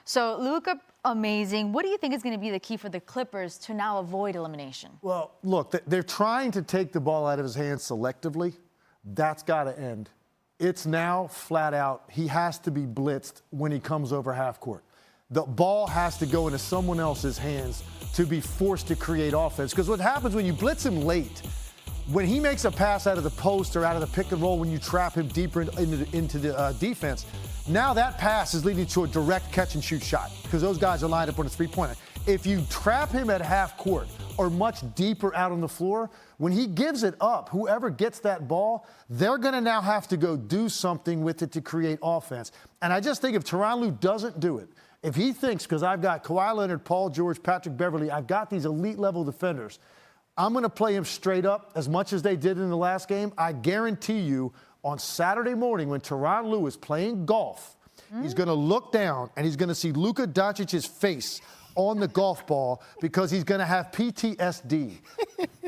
So Luka, amazing. What do you think is going to be the key for the Clippers to now avoid elimination? Well, look, they're trying to take the ball out of his hands selectively. That's got to end. It's now flat out, he has to be blitzed when he comes over half court. The ball has to go into someone else's hands to be forced to create offense. Because what happens when you blitz him late, when he makes a pass out of the post or out of the pick and roll, when you trap him deeper into the defense, now that pass is leading to a direct catch and shoot shot because those guys are lined up on a three-pointer. If you trap him at half court or much deeper out on the floor, when he gives it up, whoever gets that ball, they're going to now have to go do something with it to create offense. And I just think if Tyronn Lue doesn't do it, if he thinks, because I've got Kawhi Leonard, Paul George, Patrick Beverley, I've got these elite-level defenders, I'm going to play him straight up as much as they did in the last game. I guarantee you on Saturday morning when Tyronn Lue is playing golf, he's going to look down and he's going to see Luka Doncic's face on the golf ball because he's going to have PTSD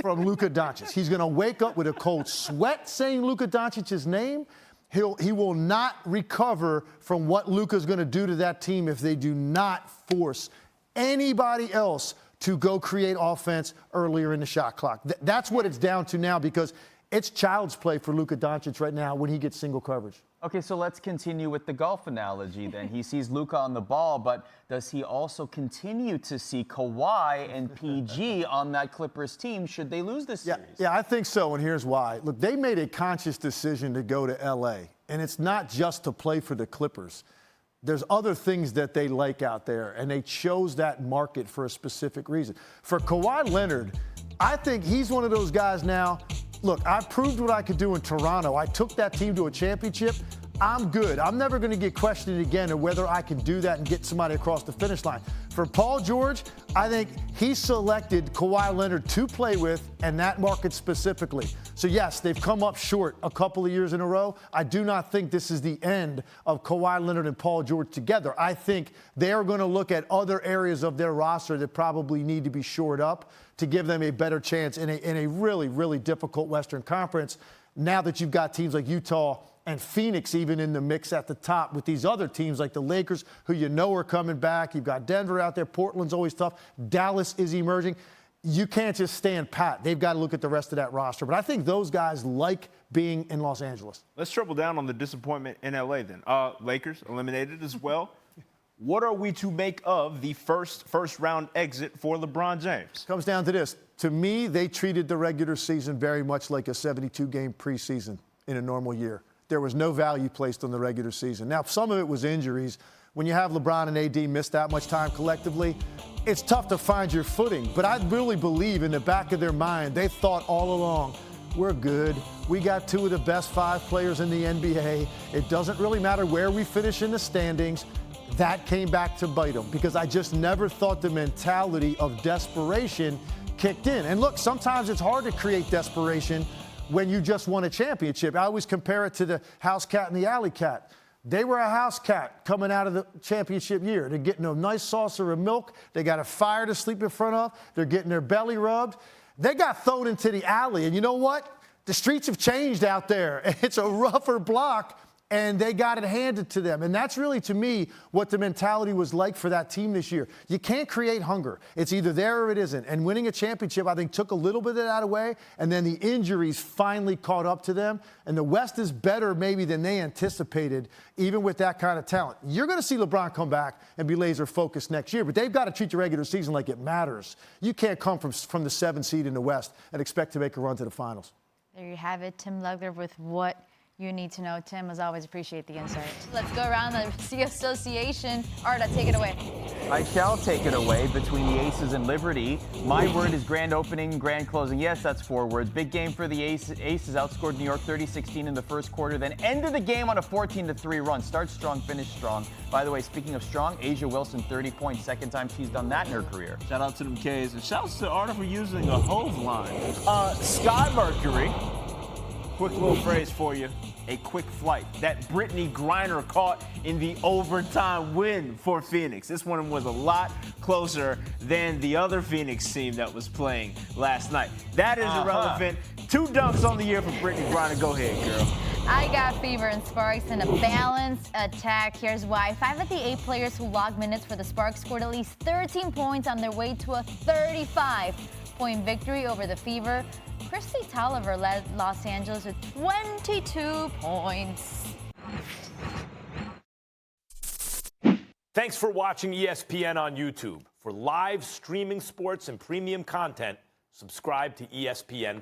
from Luka Doncic. He's going to wake up with a cold sweat saying Luka Doncic's name. He will not recover from what Luka's going to do to that team if they do not force anybody else to go create offense earlier in the shot clock. That's what it's down to now because it's child's play for Luka Doncic right now when he gets single coverage. Okay, so let's continue with the golf analogy then. He sees Luka on the ball, but does he also continue to see Kawhi and PG on that Clippers team should they lose this series? Yeah, I think so, and here's why. Look, they made a conscious decision to go to L.A., and it's not just to play for the Clippers. There's other things that they like out there, and they chose that market for a specific reason. For Kawhi Leonard, I think he's one of those guys now. Look, I proved what I could do in Toronto. I took that team to a championship. I'm good. I'm never going to get questioned again of whether I can do that and get somebody across the finish line. For Paul George, I think he selected Kawhi Leonard to play with and that market specifically. So, yes, they've come up short a couple of years in a row. I do not think this is the end of Kawhi Leonard and Paul George together. I think they are going to look at other areas of their roster that probably need to be shored up to give them a better chance in a really, really difficult Western Conference now that you've got teams like Utah and Phoenix even in the mix at the top with these other teams like the Lakers, who you know are coming back. You've got Denver out there. Portland's always tough. Dallas is emerging. You can't just stand pat. They've got to look at the rest of that roster. But I think those guys like being in Los Angeles. Let's triple down on the disappointment in L.A. then. Lakers eliminated as well. What are we to make of the first round exit for LeBron James? Comes down to this. To me, they treated the regular season very much like a 72-game preseason in a normal year. There was no value placed on the regular season. Now, some of it was injuries. When you have LeBron and AD miss that much time collectively, it's tough to find your footing. But I really believe in the back of their mind, they thought all along, we're good. We got two of the best 5 players in the NBA. It doesn't really matter where we finish in the standings. That came back to bite them because I just never thought the mentality of desperation kicked in. And look, sometimes it's hard to create desperation when you just won a championship. I always compare it to the house cat and the alley cat. They were a house cat coming out of the championship year. They're getting a nice saucer of milk. They got a fire to sleep in front of. They're getting their belly rubbed. They got thrown into the alley. And you know what? The streets have changed out there. It's a rougher block. And they got it handed to them. And that's really, to me, what the mentality was like for that team this year. You can't create hunger. It's either there or it isn't. And winning a championship, I think, took a little bit of that away. And then the injuries finally caught up to them. And the West is better maybe than they anticipated, even with that kind of talent. You're going to see LeBron come back and be laser focused next year. But they've got to treat the regular season like it matters. You can't come from the 7th seed in the West and expect to make a run to the finals. There you have it. Tim Legler with what you need to know. Tim, as always, appreciate the insight. Let's go around the association. Arda, take it away. I shall take it away between the Aces and Liberty. My word is grand opening, grand closing. Yes, that's 4 words. Big game for the Aces. Aces outscored New York 30-16 in the first quarter, then ended the game on a 14-3 run. Start strong, finish strong. By the way, speaking of strong, A'ja Wilson, 30 points. Second time she's done that in her career. Shout out to them K's. And shout out to Arda for using a hove line. Sky Mercury. Quick little phrase for you. A quick flight that Brittney Griner caught in the overtime win for Phoenix. This one was a lot closer than the other Phoenix team that was playing last night. That is irrelevant. 2 dunks on the year for Brittney Griner. Go ahead, girl. I got Fever and Sparks in a balanced attack. Here's why. 5 of the 8 players who logged minutes for the Sparks scored at least 13 points on their way to a 35-point victory over the Fever. Kristi Toliver led Los Angeles with 22 points. Thanks for watching ESPN on YouTube. For live streaming sports and premium content, subscribe to ESPN+.